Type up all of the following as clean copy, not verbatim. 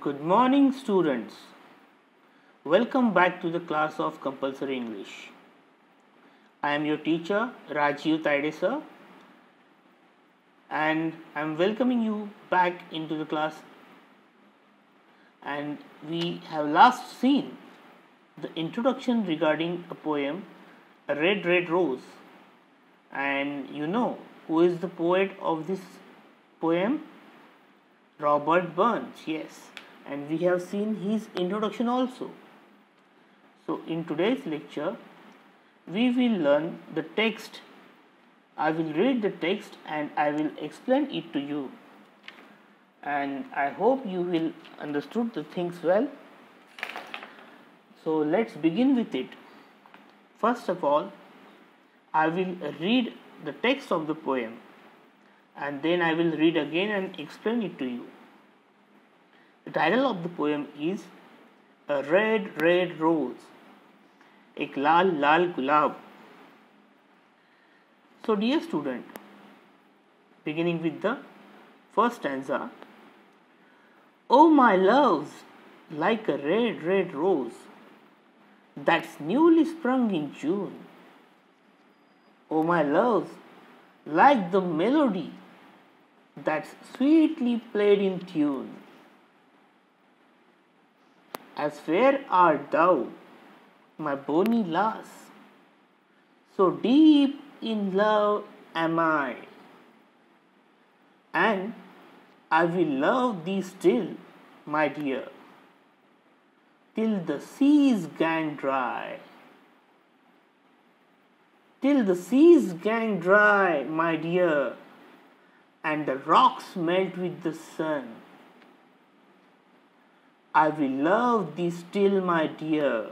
Good morning, students. Welcome back to the class of Compulsory English. I am your teacher, Rajiv Taide sir, and I am welcoming you back into the class. And we have last seen the introduction regarding a poem, A Red Red Rose. And you know who is the poet of this poem? Robert Burns, yes. And we have seen his introduction also. So in today's lecture, we will learn the text. I will read the text and I will explain it to you. And I hope you will understood the things well. So let's begin with it. First of all, I will read the text of the poem and then I will read again and explain it to you. The title of the poem is A Red Red Rose, एक लाल लाल गुलाब. So dear student, beginning with the first stanza. Oh my loves, like a red red rose that's newly sprung in June. Oh my loves, like the melody that's sweetly played in tune. As fair art thou, my bonny lass, so deep in love am I, and I will love thee still, my dear, till the seas gang dry. Till the seas gang dry, my dear, and the rocks melt with the sun. I will love thee still, my dear,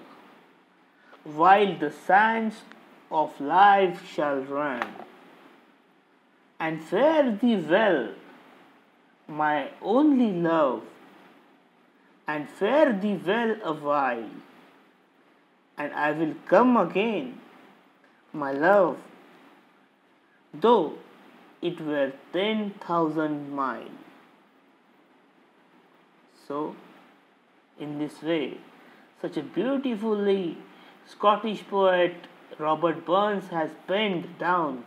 while the sands of life shall run, and fare thee well, my only love, and fare thee well a while, and I will come again, my love, though it were 10,000 miles. So, in this way, such a beautifully Scottish poet Robert Burns has penned down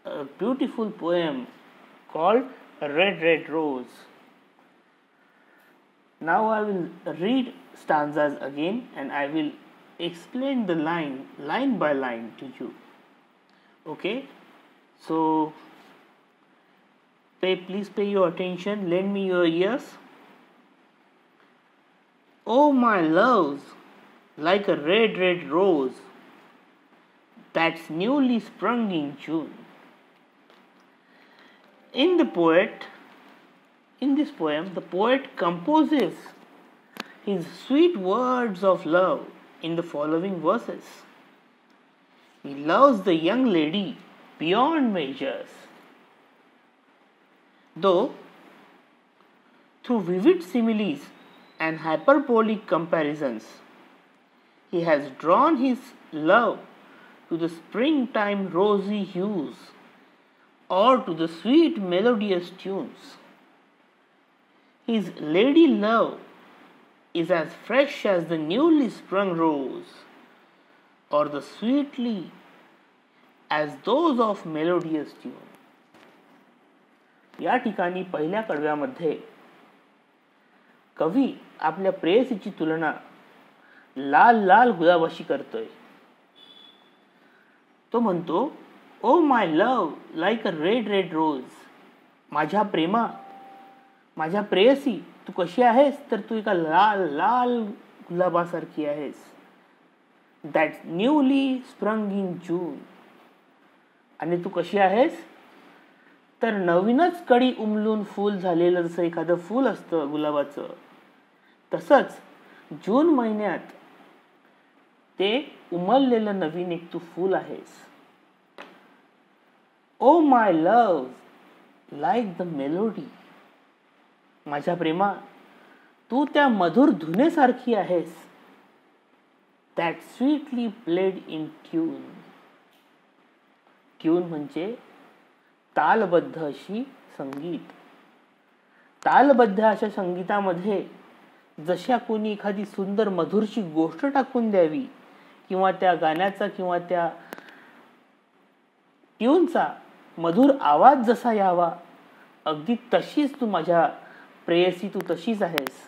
a beautiful poem called A Red Red Rose. Now I will read stanzas again and I will explain the line by line to you. Okay, so please pay your attention, lend me your ears. Oh my loves, like a red red rose that's newly sprung in June. In this poem, the poet composes his sweet words of love in the following verses. He loves the young lady beyond measures, though through vivid similes and hyperbolic comparisons, he has drawn his love to the springtime rosy hues or to the sweet melodious tunes. His lady love is as fresh as the newly sprung rose, or the sweetly as those of melodious tune. या ठिकाणी पहिल्या कडव्यामध्ये कवी आपल्या प्रेयसीची तुलना लाल लाल गुलाबाशी करतोय. तो म्हणतो, O my love like a red red rose, माझ्या प्रेमा, माझ्या प्रेयसी, तू कशी आहेस तर तू एका लाल लाल गुलाबासारखी आहेस. दॅट्स न्यूली स्प्रंग इन जून, आणि तू कशी आहेस तर नवीनच कडी उमलून फूल झालेलं जसं एखादं फूल असतं गुलाबाचं, तसंच जून महिन्यात ते उमललेलं नवीन एक तू फूल आहेस. ओ my love like the melody, माझ्या प्रेमा, तू त्या मधुर धुनेसारखी आहेस. That sweetly played in tune, tune म्हणजे तालबद्ध अशी संगीत. तालबद्ध अशा संगीतामध्ये जशा कोणी एखादी सुंदर मधुरशी गोष्ट टाकून द्यावी किंवा त्या गाण्याचा किंवा त्या ट्यूनचा मधुर आवाज जसा यावा, अगदी तशीच तू माझ्या प्रेयसी, तू तशीच आहेस,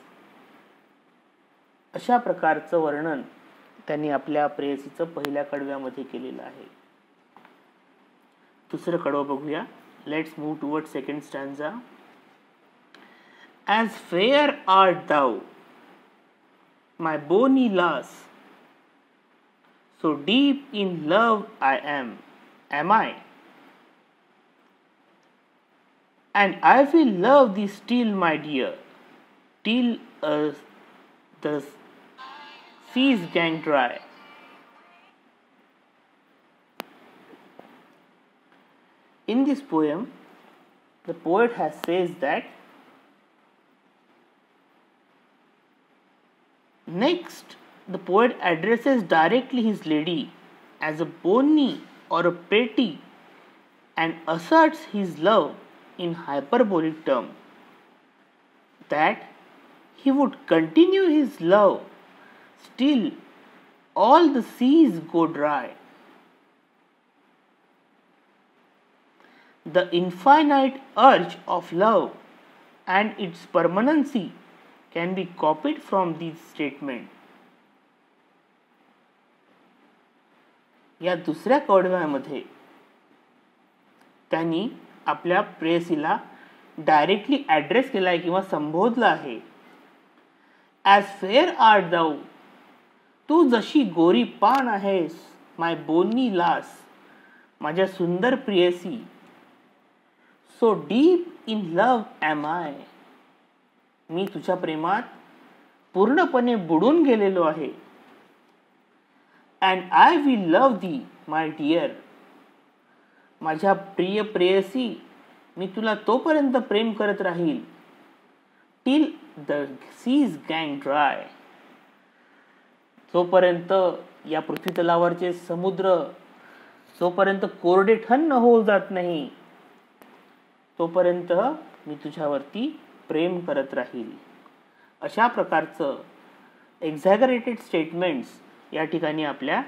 अशा प्रकारचं वर्णन त्यांनी आपल्या प्रेयसीचं पहिल्या कडव्यामध्ये केलेलं आहे. दुसरं कडवं बघूया. Let's move toward second stanza. As fair art thou, my bonny lass, so deep in love am I, and I will love thee still, my dear, till the seas gang dry. In this poem, the poet has says that next, the poet addresses directly his lady as a bonny or a pretty and asserts his love in hyperbolic term, that he would continue his love still all the seas go dry. The infinite urge of love and its permanency can be copied from these statement. या दुसऱ्या कडव्यामध्ये त्यांनी आपल्या प्रेयसीला directly address केला आहे किंवा संबोधलं आहे. As fair art दाऊ, तू जशी गोरी पान आहेस, माय बोनी लास, माझ्या सुंदर प्रेयसी, so deep in love am I, मी तुझ्या प्रेमात पूर्णपणे बुडून गेलेलो आहे. And I will love thee my dear, माझ्या प्रिय प्रेयसी, मी तुला तोपर्यंत प्रेम करत राहील, टिल द सीज गँग ड्राय, जोपर्यंत या पृथ्वी तलावरचे समुद्र जोपर्यंत कोरडे ठन्न होऊ जात नाही, तोपर्यंत मी तुझ्यावरती प्रेम करत राहील. अशा प्रकारचं एक्झॅगरेटेड स्टेटमेंट्स या ठिकाणी आपल्या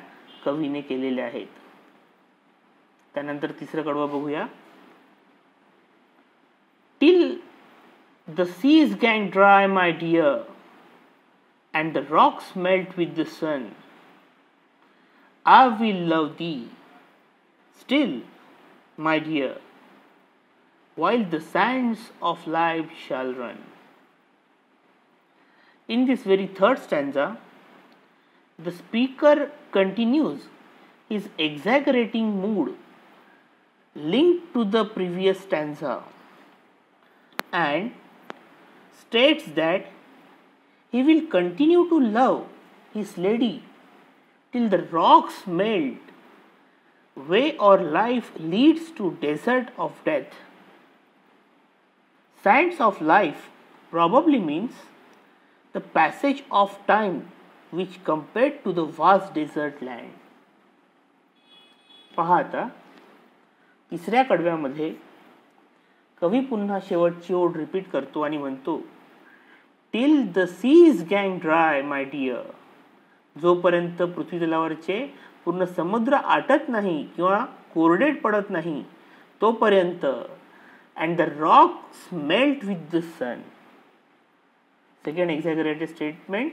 कवीने केलेले आहेत. त्यानंतर तिसरं कडवं बघूया. टिल द सीज गँग dry my dear and the rocks melt with the sun, I will love thee still my dear while the sands of life shall run. In this very third stanza, the speaker continues his exaggerating mood linked to the previous stanza and states that he will continue to love his lady till the rocks melt, way or life leads to desert of death. Sands of life probably means the passage of time which compared to the vast desert land. पहा आता तिसऱ्या कडव्यामध्ये कवी पुन्हा शेवटची ओळ repeat करतो आणि म्हणतो, टिल द सीज गँग ड्राय माय डिअर, जोपर्यंत पृथ्वी तलावरचे पूर्ण समुद्र आटत नाही किंवा कोरडे पडत नाही तोपर्यंत, and the rocks melt with the sun. Second exaggerated statement,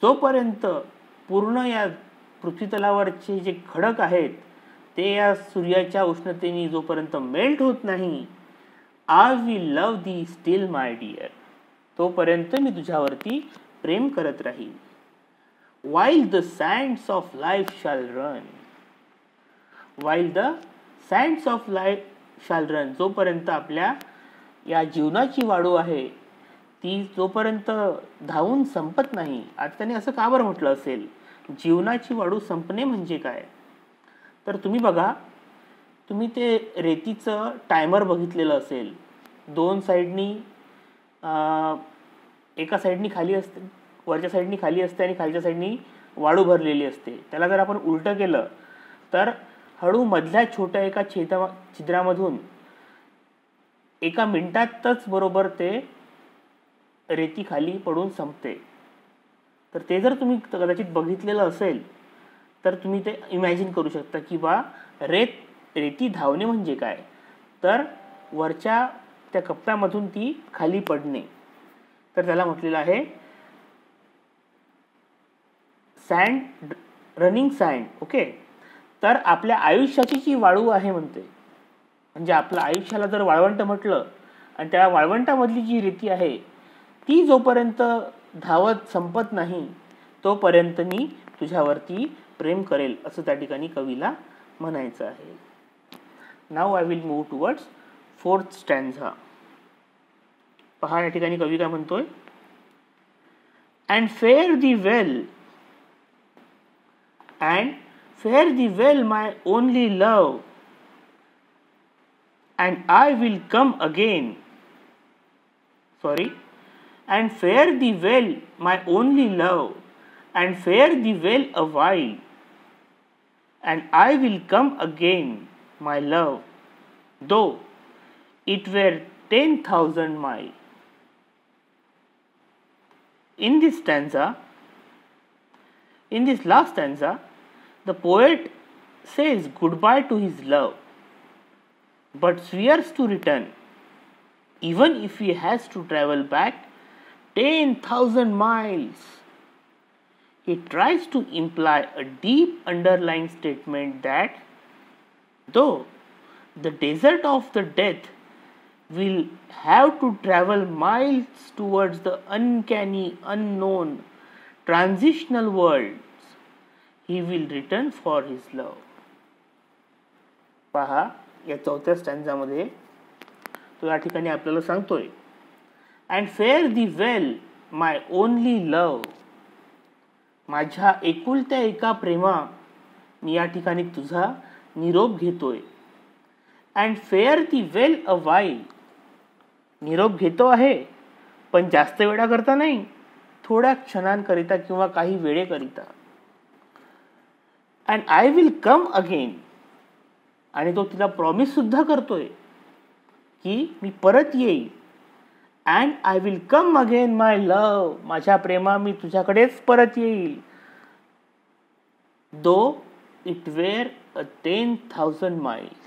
जोपर्यंत पूर्ण या पृथ्वी तलावरचे जे खडक आहेत ते या सूर्याच्या उष्णतेने जोपर्यंत मेल्ट होत नाही, आय will love thee still my deer, तोपर्यंत मी तुझ्यावरती प्रेम करत राहील. while the sands of life shall run, while the sands of life shall run, जोपर्यंत आपल्या या जीवनाची वाडू आहे ती जोपर्यंत धावून संपत नाही. आता त्याने असं का बरं म्हटलं असेल? जीवनाची वाडू संपणे म्हणजे काय? तर तुम्ही बघा, तुम्ही ते रेतीचं टायमर बघितलेलं असेल. दोन साईडनी एका साईडनी खाली असते, वरच्या साईडनी खाली असते आणि खालच्या साईडनी वाळू भरलेली असते. त्याला जर आपण उलटं केलं तर हळू मधल्या छोट्या एका छिद्रामधून एका मिनिटातच बरोबर ते रेती खाली पडून संपते. तर ते जर तुम्ही कदाचित बघितलेलं असेल तर तुम्ही ते इमॅजिन करू शकता की बा रेती धावणे म्हणजे काय, तर वरच्या त्या कप्प्यामधून ती खाली पडणे. तर त्याला म्हटलेलं आहे सँड, रनिंग सँड. ओके. तर आपल्या आयुष्याची जी वाळू आहे म्हणते, म्हणजे आपलं आयुष्याला जर वाळवंट म्हटलं आणि त्या वाळवंटामधली जी रेती आहे ती जोपर्यंत धावत संपत नाही तोपर्यंत मी तुझ्यावरती प्रेम करेल, असं त्या ठिकाणी कवीला म्हणायचं आहे. Now I will move towards fourth stanza. पहा या ठिकाणी कवी काय म्हणतोय. And fare thee well, and fare thee well my only love, and I will come again. Sorry. And fare thee well, my only love, and fare thee well a while, and I will come again, my love, though it were 10,000 miles. In this stanza, in this last stanza, the poet says goodbye to his love, but swears to return, even if he has to travel back 10,000 miles. He tries to imply a deep underlying statement that though the desert of the death will have to travel miles towards the uncanny, unknown, transitional worlds, he will return for his love. पहा या चौथ्या स्टॅन्झामध्ये तो या ठिकाणी आपल्याला सांगतोय and fare thee well my only love. माझ्या एकुलत्या एका प्रेमा मी या ठिकाणी तुझा निरोप घेतोय. अँड फेअर दी वेल अ वाईल. निरोप घेतो आहे पण जास्त वेळाकरता नाही, थोड्या क्षणांकरिता किंवा काही वेळेकरिता. And I will come again. आणि तो तिला प्रॉमिस सुद्धा करतोय की मी परत येईल. And I will come again my love. माझ्या प्रेमा मी तुझ्याकडेच परत येईल. दो इट वेअर 10,000 miles.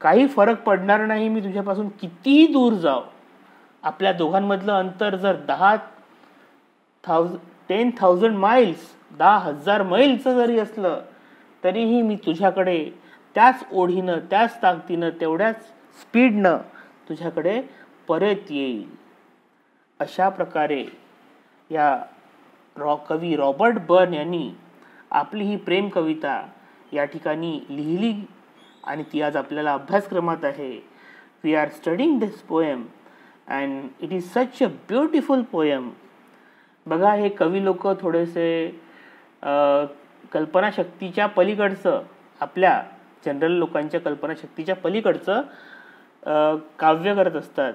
काही फरक पडणार नाही मी तुझ्यापासून कितीही दूर जाऊ. आपल्या दोघांमधलं अंतर जर 10,000 miles 10,000 मैलचं जरी असलं तरीही मी तुझ्याकडे त्याच ओढीनं, त्याच ताकदीनं, तेवढ्याच स्पीडनं तुझ्याकडे परत येईल. अशा प्रकारे या कवी रॉबर्ट बर्न यांनी आपली ही प्रेम कविता या ठिकाणी लिहिली आणि ती आज आपल्याला अभ्यासक्रमात आहे. We are studying this poem and it is such a beautiful poem. बघा हे कवी लोक थोडेसे कल्पनाशक्तीच्या पलीकडचं, आपल्या जनरल लोकांच्या कल्पनाशक्तीच्या पलीकडचं काव्य करत असतात.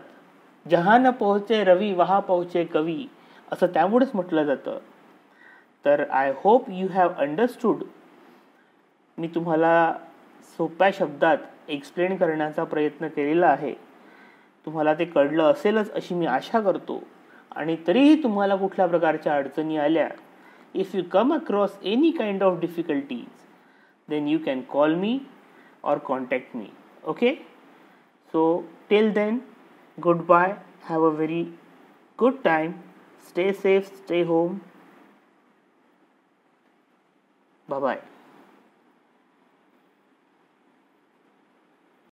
जहाँ न पोहोचे रवी वहाँ पोहोचे कवी, असं त्यामुळेच म्हटलं जातं. तर I hope you have understood. मी तुम्हाला सोप्या शब्दात एक्सप्लेन करण्याचा प्रयत्न केलेला आहे. तुम्हाला ते कळलं असेलच अशी मी आशा करतो. आणि तरीही तुम्हाला कुठल्या प्रकारच्या अडचणी आल्या, if you come across any kind of difficulties, then you can call me or contact me. Okay, so till then, goodbye, have a very good time, stay safe, stay home, bye bye.